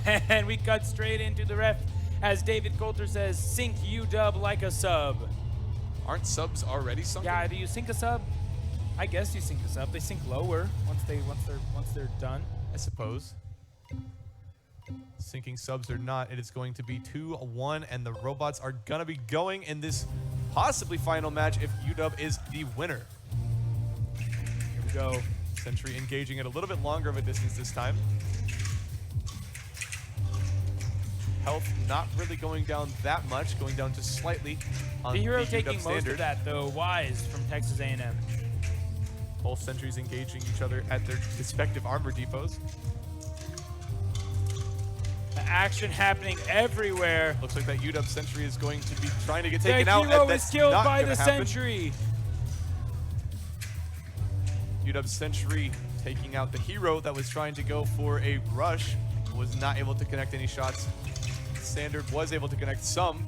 And we cut straight into the ref as David Coulter says, "Sink UW like a sub." Aren't subs already sunken? Yeah, do you sink a sub? I guess you sink a sub. They sink lower once they're done. I suppose. Sinking subs or not, it is going to be 2-1, and the robots are gonna be going in this possibly final match if UW is the winner. Here we go. Sentry engaging at a little bit longer of a distance this time. Health not really going down that much, going down just slightly on The hero UW taking most standard. of that though, Wise from Texas A&M. Both sentries engaging each other at their respective armor depots. Action happening everywhere. Looks like that UW sentry is going to be trying to get The taken out. hero And is that's killed not by gonna the happen. sentry. UW sentry taking out the hero that was trying to go for a rush. Was not able to connect any shots. Standard was able to connect some.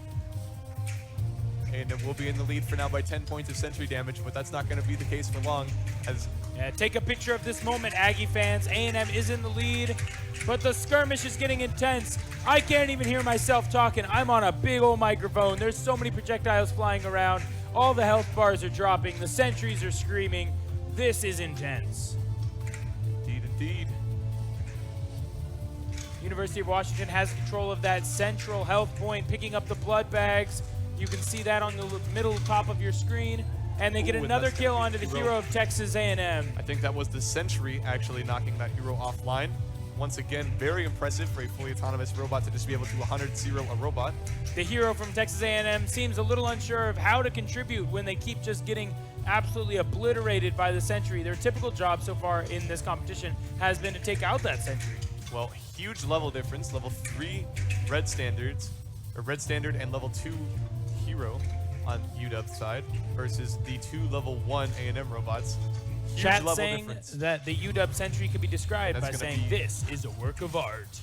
And it will be in the lead for now by 10 points of sentry damage, but that's not going to be the case for long. As Yeah, take a picture of this moment, Aggie fans. A&M is in the lead, but the skirmish is getting intense. I can't even hear myself talking. I'm on a big old microphone. There's so many projectiles flying around. All the health bars are dropping. The sentries are screaming. This is intense. indeed, indeed. University of Washington has control of that central health point, picking up the blood bags. You can see that on the middle top of your screen. And they get Ooh, and another that's kill gonna onto be the the hero of Texas A&M. I think that was the sentry actually knocking that hero offline. Once again, very impressive for a fully autonomous robot to just be able to 100-0 a robot. The hero from Texas A&M seems a little unsure of how to contribute when they keep just getting absolutely obliterated by the sentry. Their typical job so far in this competition has been to take out that sentry. Well, huge level difference. Level 3 red standards, or red standard and level 2 hero on UW's side versus the 2 level 1 A&M robots. Huge Chat level saying difference. that the UW sentry could be described by That's gonna saying be- this is a work of art.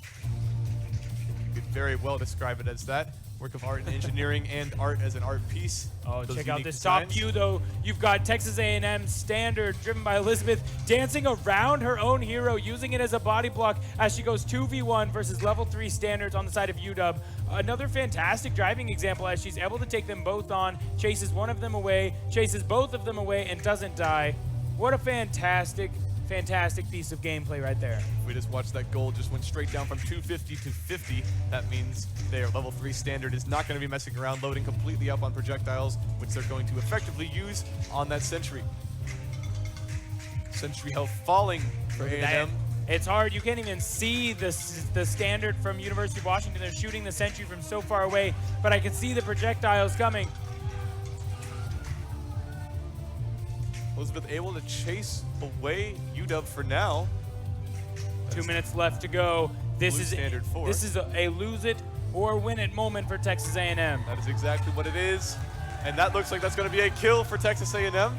You could very well describe it as that. Work of art in engineering and art as an art piece. Oh, Those check out unique this top designs. view, though. You've got Texas A&M standard, driven by Elizabeth, dancing around her own hero, using it as a body block as she goes 2v1 versus level 3 standards on the side of UW. Another fantastic driving example as she's able to take them both on, chases one of them away, chases both of them away, and doesn't die. What a fantastic, fantastic piece of gameplay right there. We just watched that goal just went straight down from 250 to 50. That means their level 3 standard is not going to be messing around, loading completely up on projectiles, which they're going to effectively use on that sentry. Sentry health falling for A&M. It's hard. You can't even see the standard from University of Washington. They're shooting the sentry from so far away, but I can see the projectiles coming. Elizabeth able to chase away UW for now. 2 minutes left to go. This Blue is standard 4. This is a lose it or win it moment for Texas A&M. That is exactly what it is. And that looks like that's going to be a kill for Texas A&M.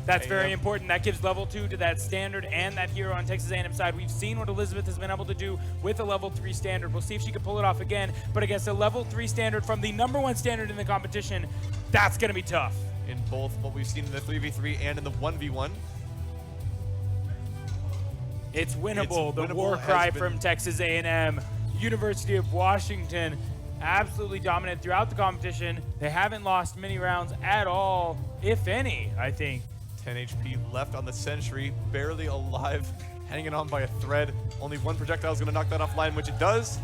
That's very A&M. important. That gives level 2 to that standard and that hero on Texas A&M side. We've seen what Elizabeth has been able to do with a level 3 standard. We'll see if she can pull it off again. But against a level 3 standard from the #1 standard in the competition, that's going to be tough. In both what we've seen in the 3v3 and in the 1v1. It's winnable. The winnable war has cry been- from Texas A&M. University of Washington absolutely dominant throughout the competition. They haven't lost many rounds at all, if any, I think. 10 HP left on the sentry, barely alive, hanging on by a thread. Only one projectile is going to knock that offline, which it does.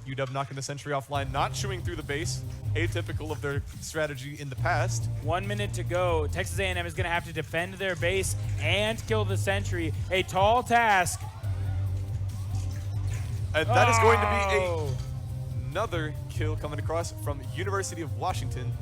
UW knocking the sentry offline, not chewing through the base, atypical of their strategy in the past. 1 minute to go. Texas A&M is going to have to defend their base and kill the sentry. A tall task. And that is going to be Oh. another kill coming across from University of Washington,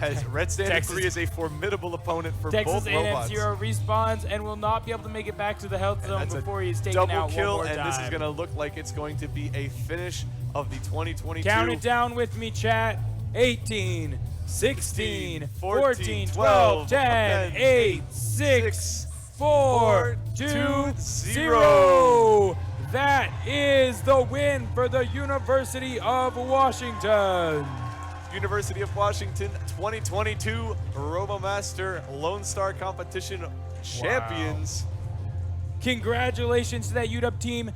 as Red Standard Texas- 3 is a formidable opponent for Texas both A&M's robots. hero respawns and will not be able to make it back to the health zone That's before a he's taken double out kill, one more and time. this is going to look like it's going to be a finish of the 2022. Count it down with me, chat. 18, 16, 14, 12, 10, 8, 6, 4, 2, 0. That is the win for the University of Washington. University of Washington 2022 RoboMaster Lone Star Competition champions. Congratulations to that UW team.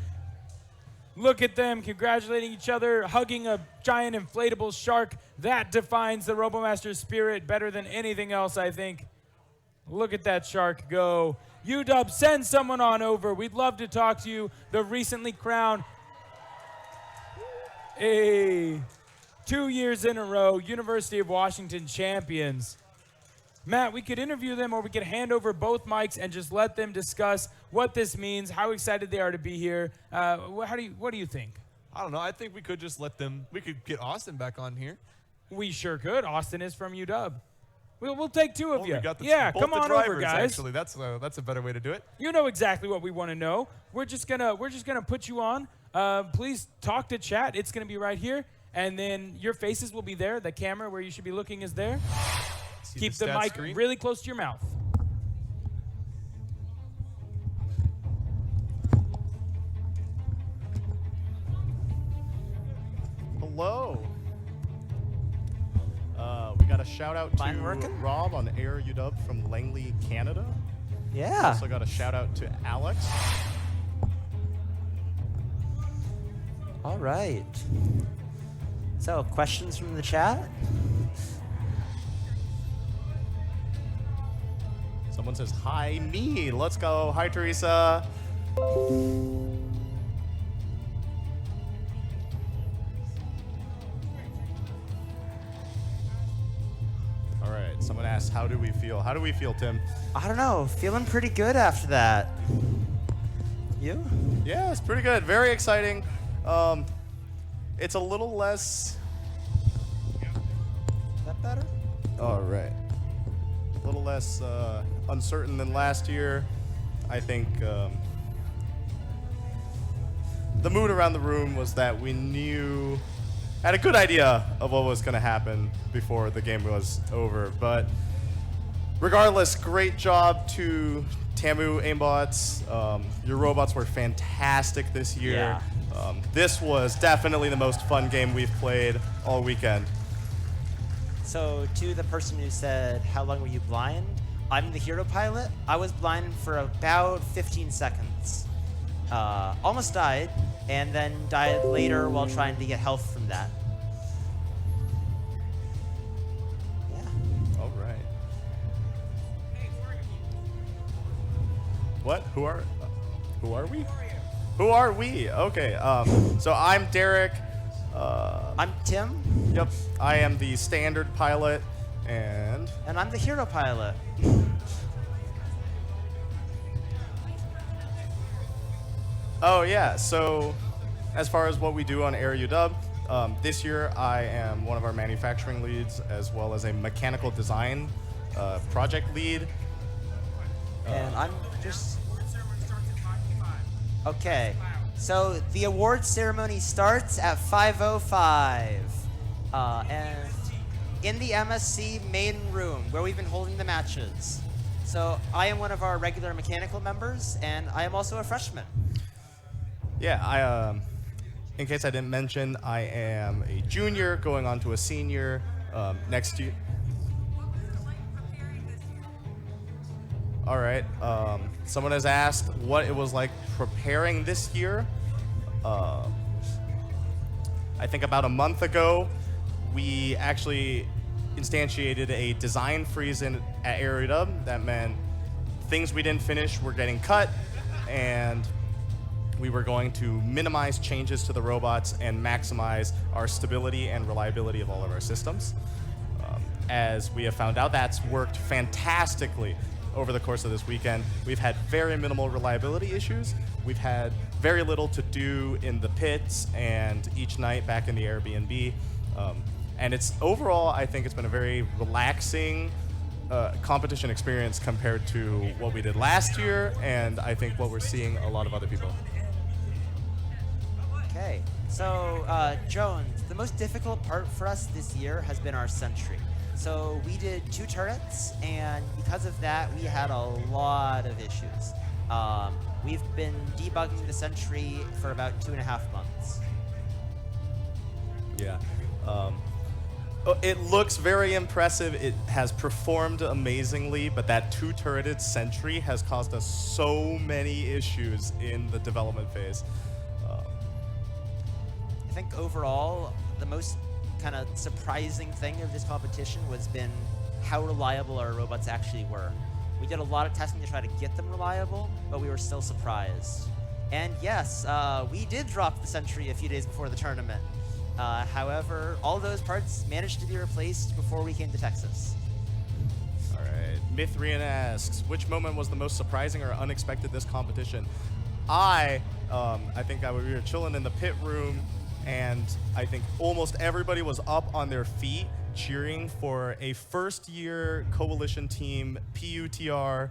Look at them congratulating each other, hugging a giant inflatable shark. That defines the RoboMaster spirit better than anything else, I think. Look at that shark go. UW, send someone on over. We'd love to talk to you. The recently crowned 2 years in a row University of Washington champions. Matt, we could interview them or we could hand over both mics and just let them discuss what this means, how excited they are to be here. What do you think? I don't know. I think we could just let them. We could get Austin back on here. We sure could. Austin is from UW. We'll take two of you. We got the, yeah, both come the on drivers, over, guys. Actually, that's a better way to do it. You know exactly what we want to know. We're just gonna put you on. Please talk to chat. It's gonna be right here, and then your faces will be there. The camera where you should be looking is there. Keep the mic screen. really close to your mouth. Hello. We got a shout out to Mine working? Rob on ARUW from Langley, Canada. Yeah. Also got a shout out to Alex. All right. So, questions from the chat? Someone says, hi, me. Let's go. Hi, Teresa. All right. Someone asked, how do we feel? How do we feel, Tim? I don't know. Feeling pretty good after that. You? Yeah, it's pretty good. Very exciting. It's a little less. Is that better? All right. A little less uncertain than last year. I think the mood around the room was that we had a good idea of what was going to happen before the game was over. But regardless, great job to TAMU aimbots. Your robots were fantastic this year. Yeah. This was definitely the most fun game we've played all weekend. So, to the person who said, how long were you blind? I'm the hero pilot. I was blind for about 15 seconds. Almost died, and then died later while trying to get health from that. Yeah. All right. What? Who are we? Who are we? Okay. So I'm Derek. I'm Tim, Yep. I am the standard pilot, and and I'm the hero pilot. oh yeah. So as far as what we do on ARUW, this year I am one of our manufacturing leads as well as a mechanical design project lead. And I'm just... Okay, so the award ceremony starts at 5:05. And in the MSC main room where we've been holding the matches. So I am one of our regular mechanical members, and I am also a freshman. Yeah, in case I didn't mention, I am a junior going on to a senior next year. All right. Someone has asked what it was like preparing this year. I think about a month ago, we actually instantiated a design freeze at ARUW. That meant things we didn't finish were getting cut, and we were going to minimize changes to the robots and maximize our stability and reliability of all of our systems. As we have found out, that's worked fantastically over the course of this weekend. We've had very minimal reliability issues. We've had very little to do in the pits and each night back in the Airbnb. And it's overall, I think it's been a very relaxing competition experience compared to what we did last year, and I think what we're seeing a lot of other people. Okay, so Jones, the most difficult part for us this year has been our sentry. So we did 2 turrets, and because of that, we had a lot of issues. We've been debugging the sentry for about 2.5 months. Yeah. It looks very impressive. It has performed amazingly, but that 2-turreted sentry has caused us so many issues in the development phase. think overall, the most kind of surprising thing of this competition was been how reliable our robots actually were. We did a lot of testing to try to get them reliable, but we were still surprised. And yes, we did drop the Sentry a few days before the tournament. However, all those parts managed to be replaced before we came to Texas. All right. Mithrian asks, which moment was the most surprising or unexpected this competition? I think we were chilling in the pit room, and I think almost everybody was up on their feet cheering for a first-year coalition team, PUTR,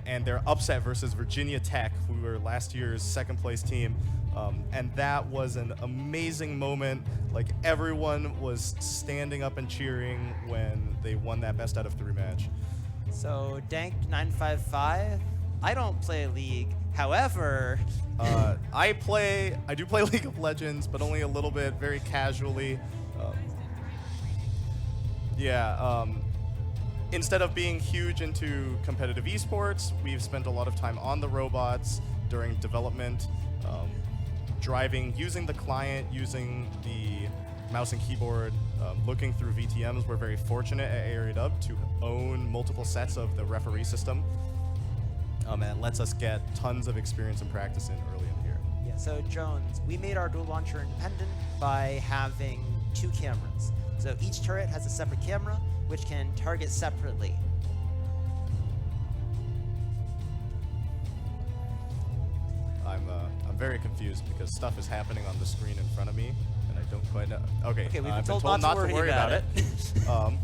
and their upset versus Virginia Tech, who were last year's second-place team. And that was an amazing moment. Like, everyone was standing up and cheering when they won that best out of 3 match. So, Dank955, I don't play League. However, I do play League of Legends, but only a little bit, very casually. Instead of being huge into competitive esports, we've spent a lot of time on the robots during development, using the client, using the mouse and keyboard, looking through VTMs. We're very fortunate at ARUW to own multiple sets of the referee system. And it lets us get tons of experience and practice in early in here. yeah, so Jones, we made our dual launcher independent by having 2 cameras. So each turret has a separate camera, which can target separately. I'm very confused because stuff is happening on the screen in front of me, and I don't quite know. Okay, Okay, we've been I've told not to worry about it. Um,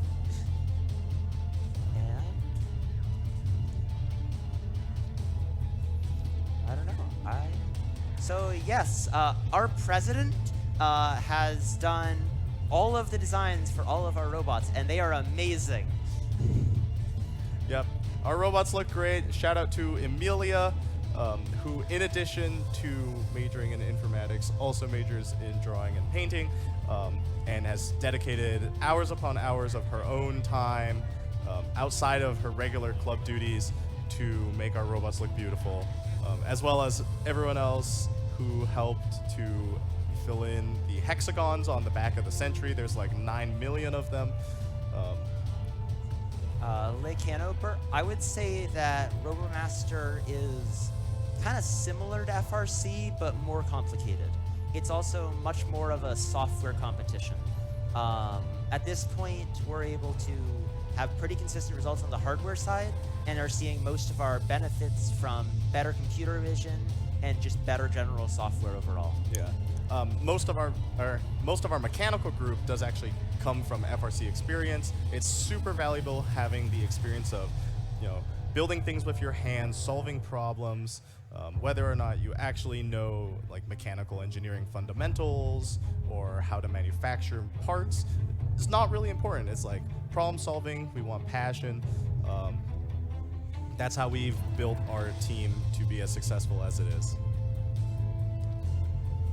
And I don't know. So yes, our president has done all of the designs for all of our robots, and they are amazing. Yep, our robots look great. Shout out to Emilia, who, in addition to majoring in informatics, also majors in drawing and painting, and has dedicated hours upon hours of her own time outside of her regular club duties to make our robots look beautiful, as well as everyone else who helped to fill in the hexagons on the back of the Sentry. There's like 9 million of them. Lake Hanover, I would say that RoboMaster is kind of similar to FRC, but more complicated. It's also much more of a software competition. At this point, we're able to have pretty consistent results on the hardware side, and are seeing most of our benefits from better computer vision and just better general software overall. Yeah. Most of our mechanical group does actually come from FRC experience. It's super valuable having the experience of, building things with your hands, solving problems, whether or not you actually know like mechanical engineering fundamentals or how to manufacture parts. It's not really important. It's like problem solving. We want passion. That's how we've built our team to be as successful as it is.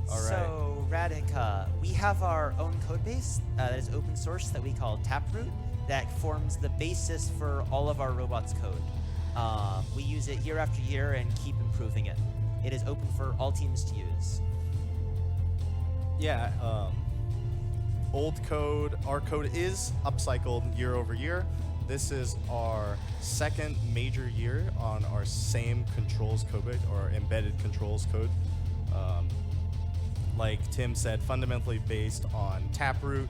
All right. So, Radhika, we have our own code base that is open source that we call Taproot that forms the basis for all of our robots' code. We use it year after year and keep improving it. It is open for all teams to use. Yeah, old code, our code is upcycled year over year. This is our second major year on our same controls code base, or embedded controls code. Like Tim said, fundamentally based on Taproot.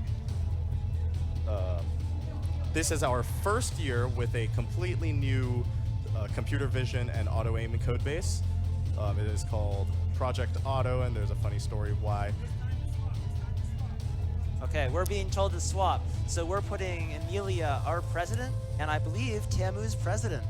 This is our first year with a completely new computer vision and auto aiming code base. It is called Project Auto, and there's a funny story why. Okay, we're being told to swap. So we're putting Emilia, our president, and I believe TAMU's president.